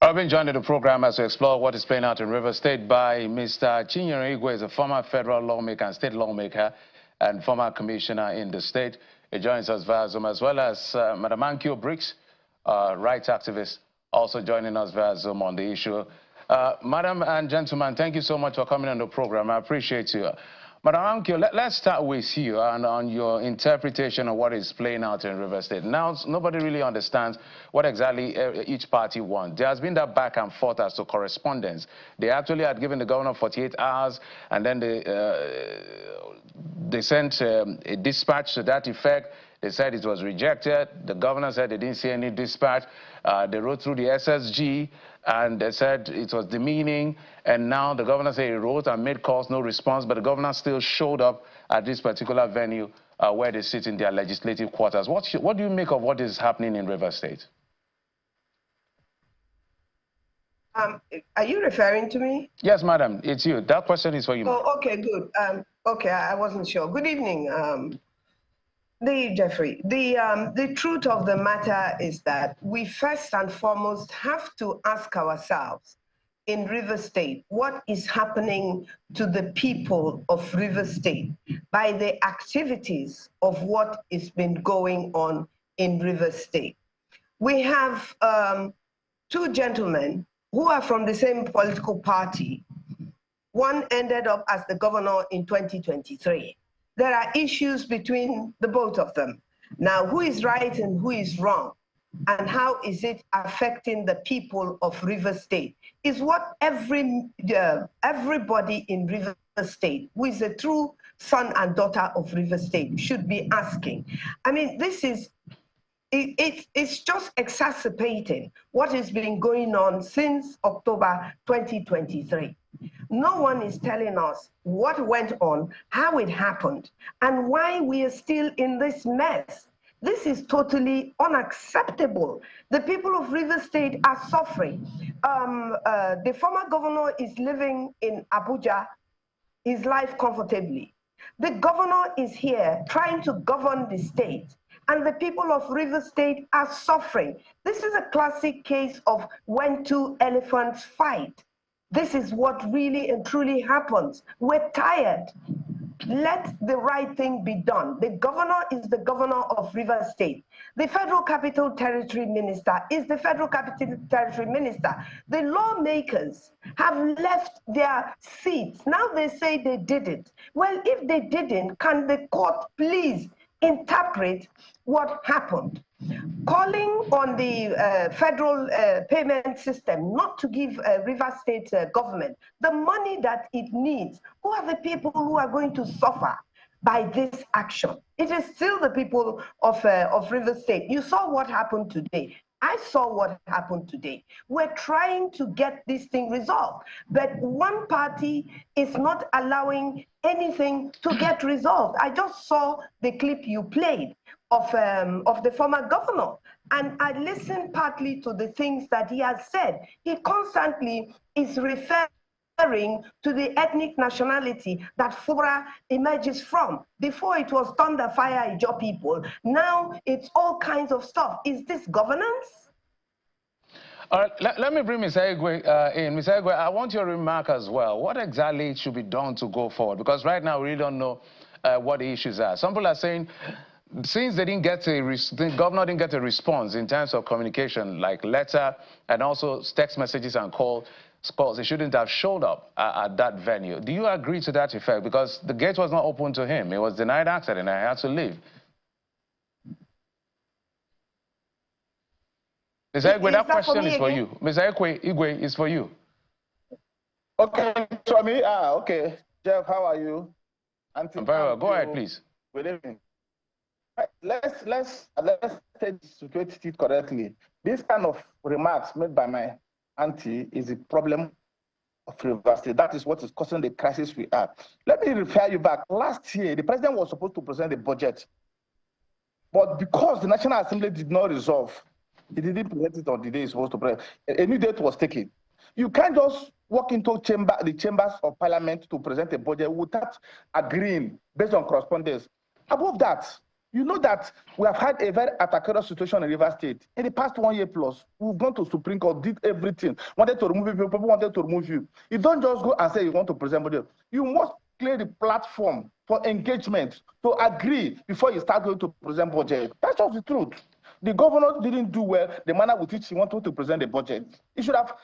I've been joined in the program as we explore what is playing out in River State by Mr. Niger Igwe, is a former federal lawmaker and state lawmaker and former commissioner in the state. He joins us via Zoom, as well as Madam Ankyo Briggs, rights activist, also joining us via Zoom on the issue. Madam and gentlemen, thank you so much for coming on the program. I appreciate you. Madam Ankyo, let's start with you and on your interpretation of what is playing out in River State. Now, nobody really understands what exactly each party wants. There has been that back and forth as to correspondence. They actually had given the governor 48 hours, and then they sent a dispatch to that effect. They said it was rejected. The governor said they didn't see any dispatch. They wrote through the SSG, and they said it was demeaning. And now the governor said he wrote and made calls, no response, but the governor still showed up at this particular venue where they sit in their legislative quarters. What do you make of what is happening in River State? Are you referring to me? Yes, madam, it's you. That question is for you. Oh, okay, good. Okay, I wasn't sure. Good evening. Jeffrey, the truth of the matter is that we first and foremost have to ask ourselves in River State, what is happening to the people of River State by the activities of what has been going on in River State. We have two gentlemen who are from the same political party. One ended up as the governor in 2023. There are issues between the both of them. Now, who is right and who is wrong, and how is it affecting the people of River State, is what everybody in River State, who is a true son and daughter of River State, should be asking. I mean, this is, it's just exacerbating what has been going on since October 2023. No one is telling us what went on, how it happened, and why we are still in this mess. This is totally unacceptable. The people of River State are suffering. The former governor is living in Abuja, his life comfortably. The governor is here trying to govern the state, and the people of River State are suffering. This is a classic case of when two elephants fight. This is what really and truly happens. We're tired. Let the right thing be done. The governor is the governor of River State. The Federal Capital Territory Minister is the Federal Capital Territory Minister. The lawmakers have left their seats. Now they say they did it. Well, if they didn't, can the court please interpret what happened? Calling on the federal payment system not to give River State government the money that it needs. Who are the people who are going to suffer by this action? It is still the people of River State. You saw what happened today. I saw what happened today. We're trying to get this thing resolved, but one party is not allowing anything to get resolved. I just saw the clip you played of the former governor, and I listened partly to the things that he has said. He constantly is referring to the ethnic nationality that Fora emerges from. Before it was Thunder, Fire, Ijo people. Now it's all kinds of stuff. Is this governance? All right, let me bring Mr. Igwe in. Mr. Igwe, I want your remark as well. What exactly should be done to go forward? Because right now we really don't know what the issues are. Some people are saying, since they didn't get the governor didn't get a response in terms of communication, like letter and also text messages and calls, they shouldn't have showed up at that venue. Do you agree to that effect? Because the gate was not open to him. He was denied access and I had to leave. Mr. Igwe, that question is for you. Mr. Igwe is for you. Okay, so me, okay. Jeff, how are you? I'm very well. Go ahead, please. Good evening. Let's situate it correctly. This kind of remarks made by my auntie is a problem of River State. That is what is causing the crisis we are. Let me refer you back. Last year, the president was supposed to present the budget, but because the National Assembly did not resolve, he didn't present it on the day he's supposed to present. A new date was taken. You can't just walk into the chambers of parliament to present a budget without agreeing based on correspondence. Above that, You know that we have had a very adversarial situation in River State. In the past 1 year plus, we've gone to Supreme Court, did everything. Wanted to remove people wanted to remove you. You don't just go and say you want to present budget. You must clear the platform for engagement, to agree before you start going to present budget. That's just the truth. The governor didn't do well the manner with which he wanted to present the budget. He should have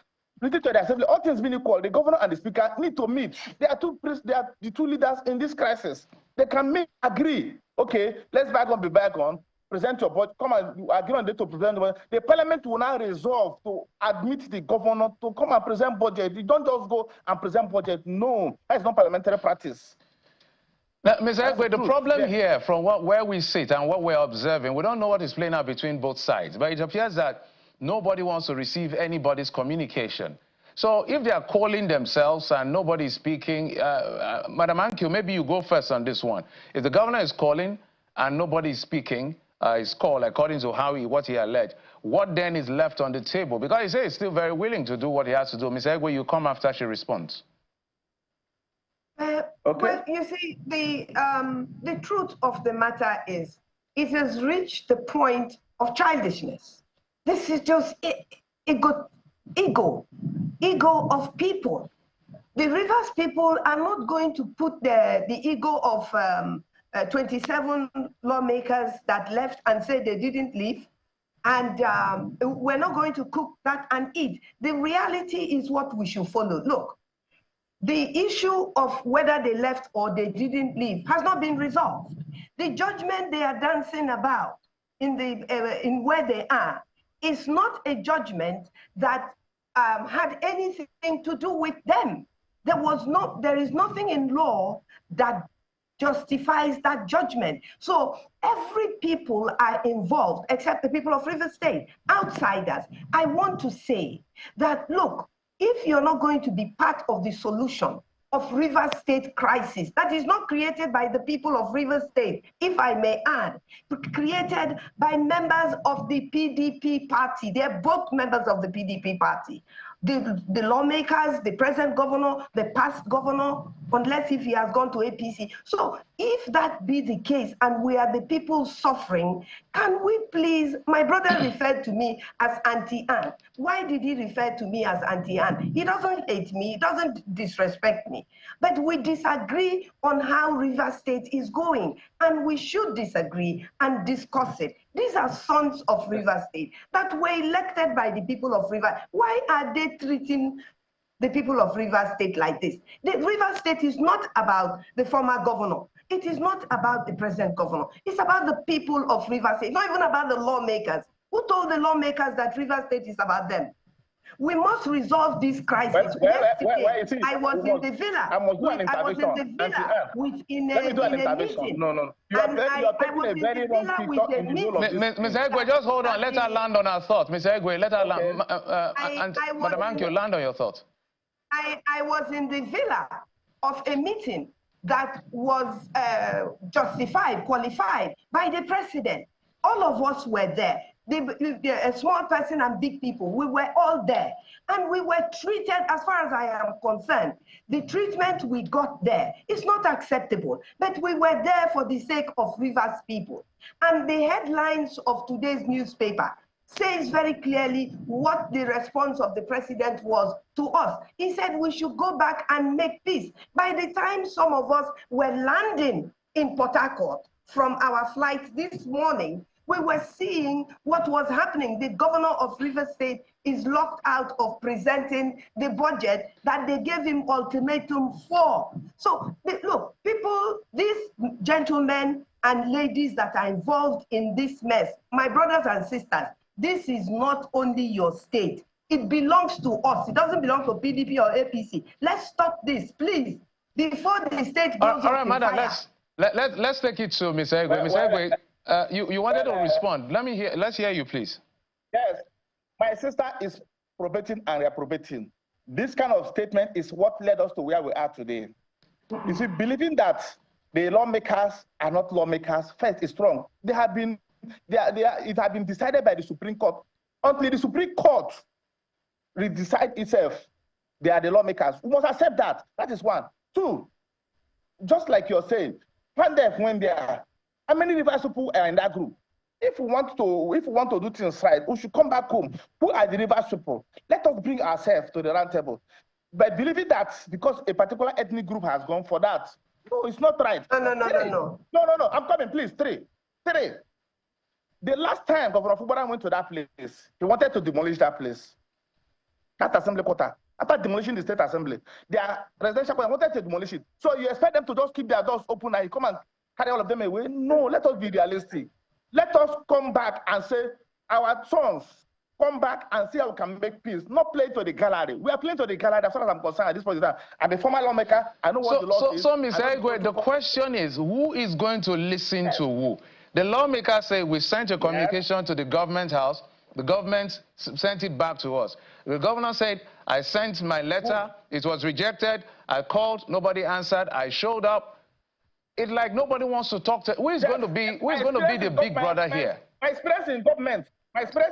written to the assembly. All things being equal, the governor and the speaker need to meet. They are the two leaders in this crisis. They can meet, agree. Okay, let's be back on, present your budget, come and agree on date to present the budget. The parliament will now resolve to admit the governor to come and present budget. You don't just go and present budget. No, that's not parliamentary practice. Now, Mr. Egwe, the problem here from where we sit and what we're observing, we don't know what is playing out between both sides, but it appears that nobody wants to receive anybody's communication. So if they are calling themselves and nobody is speaking, Madam Ankyo, maybe you go first on this one. If the governor is calling and nobody is speaking, his call according to what he alleged, what then is left on the table? Because he says he's still very willing to do what he has to do. Mr. Egwe, you come after she responds. Okay. Well, you see, the truth of the matter is it has reached the point of childishness. This is just ego of people. The Rivers people are not going to put the ego of 27 lawmakers that left and said they didn't leave, and we're not going to cook that and eat. The reality is what we should follow. Look, the issue of whether they left or they didn't leave has not been resolved. The judgment they are dancing about in where they are is not a judgment that had anything to do with them. There is nothing in law that justifies that judgment. So every people are involved except the people of River State, outsiders. I want to say that, look, if you're not going to be part of the solution of River State crisis, that is not created by the people of River State, if I may add, created by members of the PDP party. They're both members of the PDP party. The lawmakers, the present governor, the past governor, unless if he has gone to APC. So if that be the case and we are the people suffering, can we please, my brother referred to me as Auntie Anne. Why did he refer to me as Auntie Anne? He doesn't hate me, he doesn't disrespect me, but we disagree on how River State is going, and we should disagree and discuss it. These are sons of River State that were elected by the people of River. Why are they treating the people of River State like this? The River State is not about the former governor. It is not about the present governor. It's about the people of River State, not even about the lawmakers. Who told the lawmakers that River State is about them? We must resolve this crisis. Yesterday, I was in the villa. I was in the villa in a meeting. No. You are taking a very wrong picture in the middle of this. Ms. Egwe, just hold on. Let her land on her thoughts. Ms. Egwe, let her land. Madam Ankyo, land on your thoughts. I was in the villa of a meeting that was justified, qualified by the president. All of us were there. A small person and big people, we were all there. And we were treated, as far as I am concerned, the treatment we got there is not acceptable. But we were there for the sake of Rivers people. And the headlines of today's newspaper says very clearly what the response of the president was to us. He said we should go back and make peace. By the time some of us were landing in Port Harcourt from our flight this morning, we were seeing what was happening. The governor of River State is locked out of presenting the budget that they gave him ultimatum for. So look, people, these gentlemen and ladies that are involved in this mess, my brothers and sisters, this is not only your state. It belongs to us. It doesn't belong to PDP or APC. Let's stop this, please, before the state goes all right, madam, fire. let's take it to Ms. Egwe. Ms. Egwe, you wanted to respond. Let's hear you, please. Yes, my sister is probating and reprobating. This kind of statement is what led us to where we are today. You see, believing that the lawmakers are not lawmakers, first is wrong. It had been decided by the Supreme Court. Until the Supreme Court decide itself, they are the lawmakers. We must accept that. That is one. Two, just like you're saying, when they are How many Rivers people are in that group? If we want to do things right, we should come back home. Who are the Rivers people? Let us bring ourselves to the round table. But believing that because a particular ethnic group has gone for that, no, it's not right. No. No. I'm coming, please. Three. The last time Governor Fubara went to that place, he wanted to demolish that place. That assembly quarter. After demolishing the state assembly, their residential quarter wanted to demolish it. So you expect them to just keep their doors open and you come and carry all of them away? No, let us be realistic. Let us come back and say, our sons, come back and see how we can make peace. Not play to the gallery. We are playing to the gallery as far as I'm concerned at this point in time. I'm a former lawmaker. I know what the law is. So, Mr. Igwe, the question is, who is going to listen to who? The lawmaker say we sent a communication to the government house. The government sent it back to us. The governor said, I sent my letter. It was rejected. I called. Nobody answered. I showed up. It's like nobody wants to talk to. Who is going to be the big brother here? My experience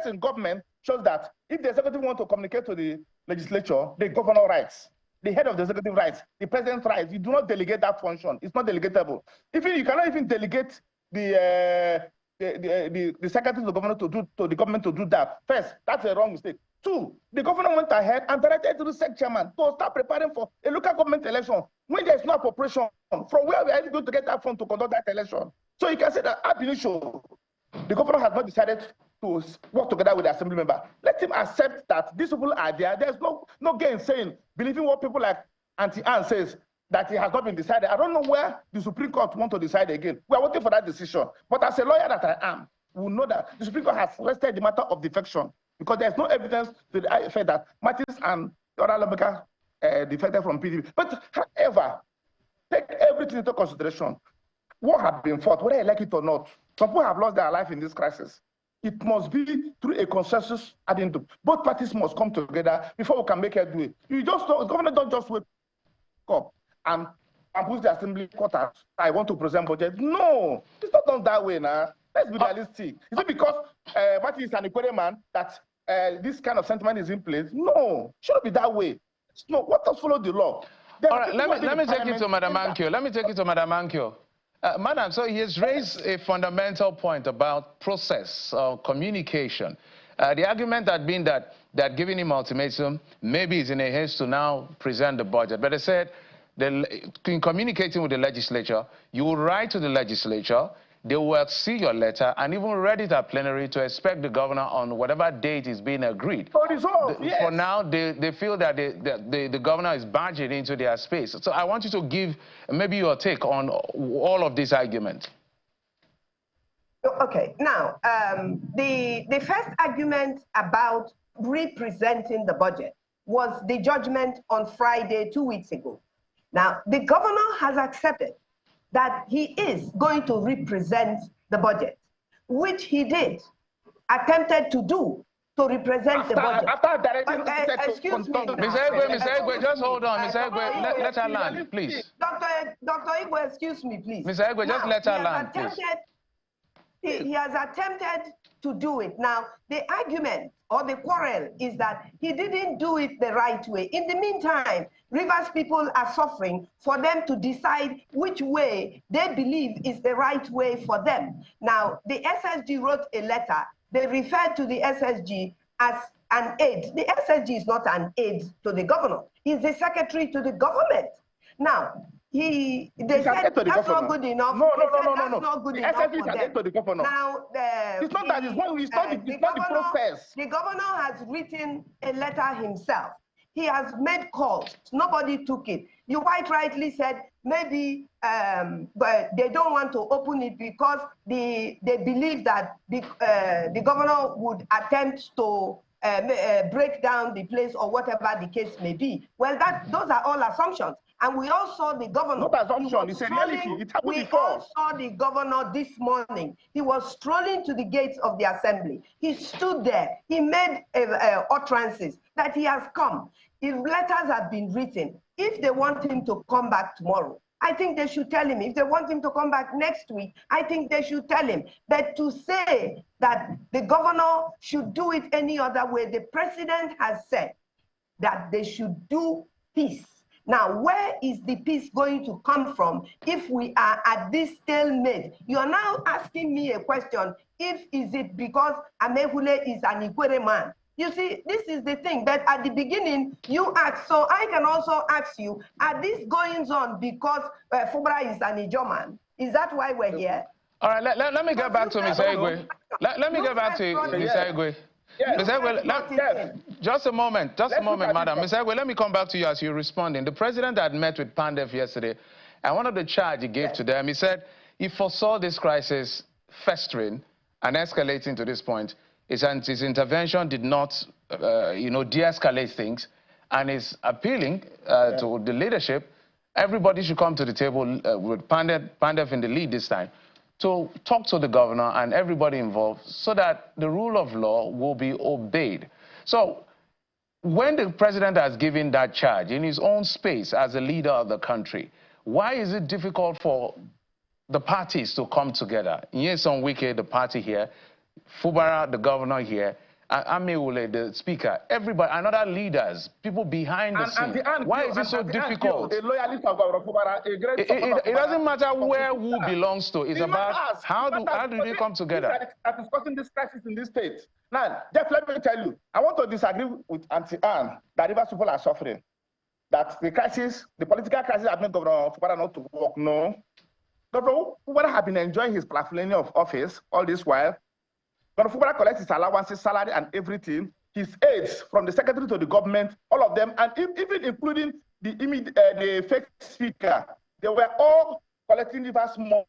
in government shows that if the executive want to communicate to the legislature, the governor writes. The head of the executive writes. The president writes. You do not delegate that function. It's not delegatable. Even you cannot even delegate the secretary to the governor to the government to do that. First, that's a wrong mistake. Two, the governor went ahead and directed to the SEC chairman to start preparing for a local government election when there's no appropriation. From where we are going to get that fund to conduct that election? So you can say that ab initio, the governor has not decided to work together with the assembly member. Let him accept that these people are there. There's no gain saying, believing what people like Auntie Anne says, that it has not been decided. I don't know where the Supreme Court want to decide again. We are waiting for that decision. But as a lawyer that I am, we know that the Supreme Court has rested the matter of defection because there's no evidence to the effect that Mattis and the other lawmaker defected from PDP. But however, take everything into consideration. What has been fought, whether you like it or not, some people have lost their life in this crisis. It must be through a consensus at the end. Both parties must come together before we can make headway. You just don't, government don't just wake up and push the assembly quarters. I want to present budget. No, it's not done that way now. Let's be realistic. Is it because Martin is an Equatorial man that this kind of sentiment is in place? No, it shouldn't be that way. No, what does follow the law? All right, let me take it to Madam Ankyo. Let me take it to Madam Ankyo. Madam, so he has raised a fundamental point about process or communication. The argument had been that giving him ultimatum, maybe he's in a haste to now present the budget. But they said, in communicating with the legislature, you will write to the legislature, they will see your letter and even read it at plenary to expect the governor on whatever date is being agreed. Yes. For now, they feel that the governor is barging into their space. So I want you to give maybe your take on all of these arguments. Okay, now, the first argument about representing the budget was the judgment on Friday 2 weeks ago. Now, the governor has accepted that he is going to represent the budget, which he did, attempted to do, to represent the budget. Excuse me. Mr. Igwe, just hold on. Mr. Igwe, let her land, please. Dr. Igwe, excuse me, please. Mr. Igwe, just let her land, please. He has attempted to do it. Now, the argument or the quarrel is that he didn't do it the right way. In the meantime, Rivers people are suffering for them to decide which way they believe is the right way for them. Now, the SSG wrote a letter. They referred to the SSG as an aide. The SSG is not an aide to the governor. He's the secretary to the government. Now, they said that's not good enough. No. That's not good enough for them. To the governor. Now, it's not the process. The governor has written a letter himself. He has made calls. Nobody took it. You quite rightly said maybe but they don't want to open it because they believe that the governor would attempt to break down the place or whatever the case may be. Well, those are all assumptions. And we all saw the governor. Not assumption, it's a reality. It happened before. We all saw the governor this morning. He was strolling to the gates of the assembly. He stood there. He made utterances that he has come. His letters have been written. If they want him to come back tomorrow, I think they should tell him. If they want him to come back next week, I think they should tell him. But to say that the governor should do it any other way, the president has said that they should do peace. Now, where is the peace going to come from if we are at this stalemate? You are now asking me a question, is it because Amehule is an Ikwere man? You see, this is the thing, but at the beginning, you asked, so I can also ask you, are these goings on because Fubara is an Ijo man? Is that why we're here? All right, let me get back to Ms. Egwe. Let me get back to Ms. Egwe. Ms. Egwe, just a moment, madam. Ms. Egwe, let me come back to you as you're responding. The president had met with Pandef yesterday, and one of the charge he gave to them, he said he foresaw this crisis festering and escalating to this point. His intervention did not, de-escalate things, and is appealing to the leadership. Everybody should come to the table with Pandef in the lead this time to talk to the governor and everybody involved so that the rule of law will be obeyed. So when the president has given that charge in his own space as a leader of the country, why is it difficult for the parties to come together? Nyesom Wike, the party here, Fubara, the governor here, Ameule, the speaker, everybody, and other leaders, people behind the scene. Why is it so difficult? It doesn't matter where who belongs to. It's about how do they come together? That is causing this crisis in this state. Now, Jeff, let me tell you, I want to disagree with Auntie Anne that Rivers people are suffering. That the crisis, the political crisis, has made Governor Fubara not to work. No. Governor Fubara has been enjoying his platinum of office all this while. Governor Fubara collects his allowances, salary, and everything. His aides, from the secretary to the government, all of them, and even including the fake speaker, they were all collecting Rivers money.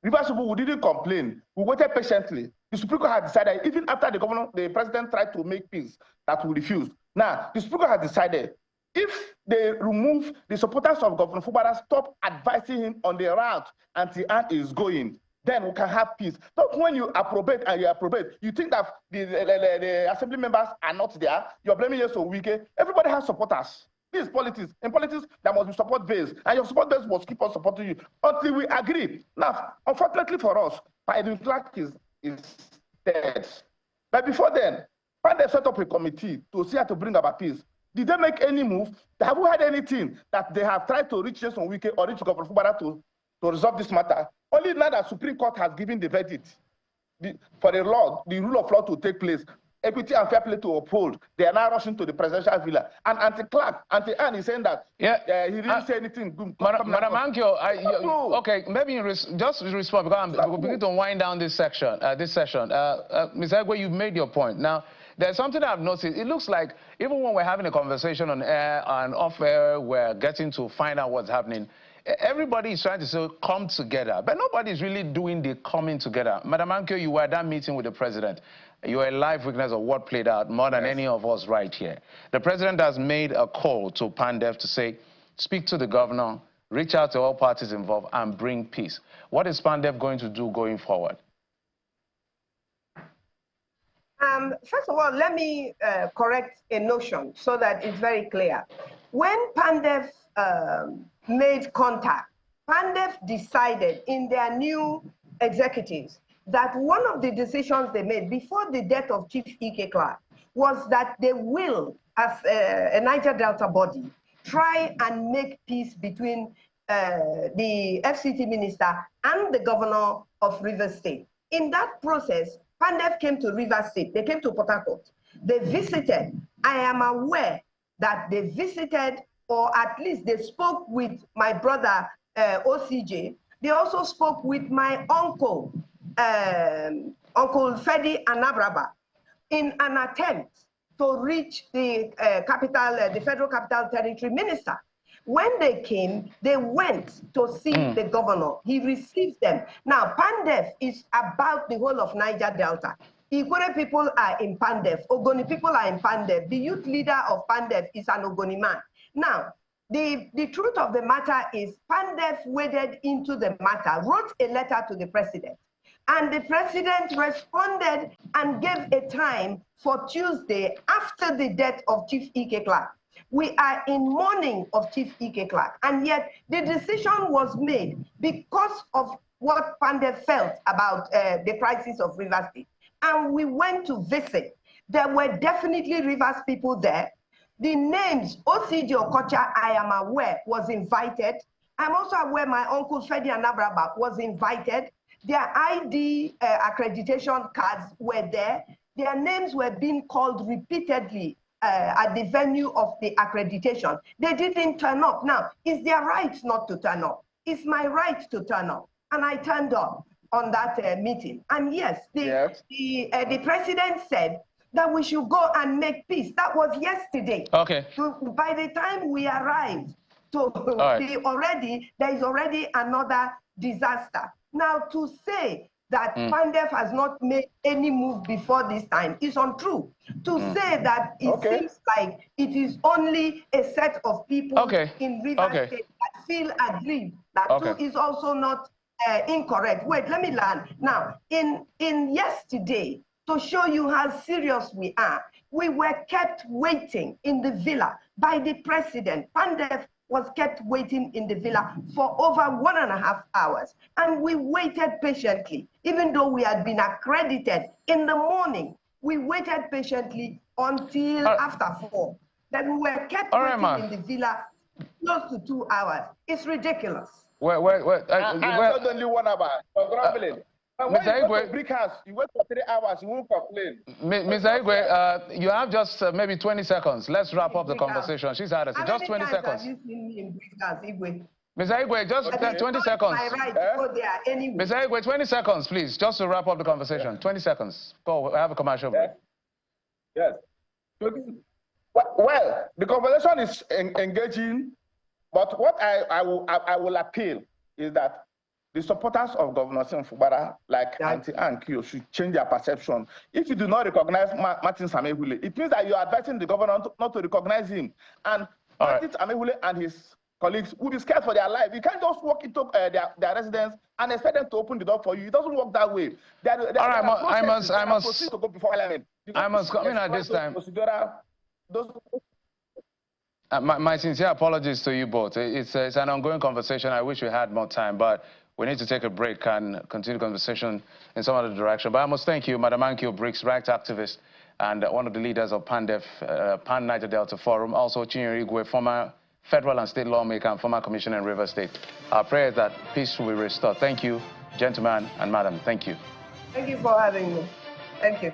Rivers people who didn't complain, we waited patiently. The Supreme Court had decided, even after the president tried to make peace, that we refused. Now, the Supreme Court has decided, if they remove the supporters of Governor Fubara, stop advising him on the route Auntie Anne is going, then we can have peace. Not when you approbate and you approbate, you think that the assembly members are not there, you're blaming Nyesom Wike. Everybody has supporters. This is politics. In politics, there must be support base, and your support base must keep on supporting you until we agree. Now, unfortunately for us, the flag is dead. But before then, they set up a committee to see how to bring about peace. Did they make any move? Have we had anything that they have tried to reach Nyesom Wike or reach Governor Fubara to resolve this matter? Only now that Supreme Court has given the verdict for the rule of law to take place, equity and fair play to uphold, they are now rushing to the presidential villa. And Auntie Anne is saying that he didn't say anything good. Madam Ankyo, okay, maybe just respond because we're beginning to wind down this session. Ms. Egwe, you've made your point. Now, there's something I've noticed. It looks like even when we're having a conversation on air and off air, we're getting to find out what's happening. Everybody is trying to say, come together, but nobody is really doing the coming together. Madam Ankyo, you were at that meeting with the president. You are a live witness of what played out more than any of us right here. The president has made a call to Pandef to say, speak to the governor, reach out to all parties involved, and bring peace. What is Pandef going to do going forward? First of all, let me correct a notion so that it's very clear. When Pandef made contact, Pandef decided in their new executives that one of the decisions they made before the death of Chief E.K. Clark was that they will, as a Niger Delta body, try and make peace between the FCT minister and the governor of Rivers State. In that process, Pandef came to Rivers State. They came to Port Harcourt. They visited. I am aware that they visited, or at least they spoke with my brother, OCJ. They also spoke with my uncle, Uncle Fedi Anabraba, in an attempt to reach the the Federal Capital Territory minister. When they came, they went to see the governor. He received them. Now, Pandef is about the whole of Niger Delta. Ikwere people are in Pandef. Ogoni people are in Pandef. The youth leader of Pandef is an Ogoni man. Now, the truth of the matter is Pandef waded into the matter, wrote a letter to the president. And the president responded and gave a time for Tuesday after the death of Chief E.K. Clark. We are in mourning of Chief E.K. Clark, and yet the decision was made because of what Pandef felt about the crisis of Rivers State. And we went to visit. There were definitely Rivers people there. The names, OCD Okocha, I am aware, was invited. I'm also aware my uncle Fedi Anabraba was invited. Their ID accreditation cards were there. Their names were being called repeatedly at the venue of the accreditation. They didn't turn up. Now, it's their right not to turn up. It's my right to turn up. And I turned up on that meeting. And yes, the president said that we should go and make peace. That was yesterday. Okay. By the time we arrived, so there is already another disaster. Now, to say that Pandef has not made any move before this time is untrue. To say that it seems like it is only a set of people in Rivers State that feel aggrieved, that too is also not incorrect. Wait, let me learn. Now, in yesterday, to show you how serious we are, we were kept waiting in the villa by the president. Pandef was kept waiting in the villa for over 1.5 hours. And we waited patiently, even though we had been accredited in the morning. We waited patiently until after 4. Then we were kept waiting in the villa close to 2 hours. It's ridiculous. Not only 1 hour, for grumbling. When you go to brick house, you wait for 3 hours, you won't complain. Mr. Igwe, you have just maybe 20 seconds. Let's wrap up the conversation. She's had us. Just 20 seconds. Mr. Igwe, just 20 seconds. My right to go there anyway. Mr. Igwe, 20 seconds, please, just to wrap up the conversation. 20 seconds. Go, I have a commercial break. Yes. Well, the conversation is engaging, but what I will appeal is that the supporters of Governor Fubara, like Auntie Ankyo, should change their perception. If you do not recognize Martin Samehule, it means that you are advising the governor not to recognize him. And Martin Samehule and his colleagues will be scared for their life. You can't just walk into their residence and expect them to open the door for you. It doesn't work that way. I must proceed to go before Parliament. I must come in at this time. My sincere apologies to you both. It's an ongoing conversation. I wish we had more time, but we need to take a break and continue the conversation in some other direction. But I must thank you, Madam Ankyo Briggs, rights activist and one of the leaders of PANDEF, Pan-Niger Delta Forum, also Chinyere Igwe, former federal and state lawmaker and former commissioner in River State. Our prayer is that peace will be restored. Thank you, gentlemen and madam. Thank you. Thank you for having me. Thank you.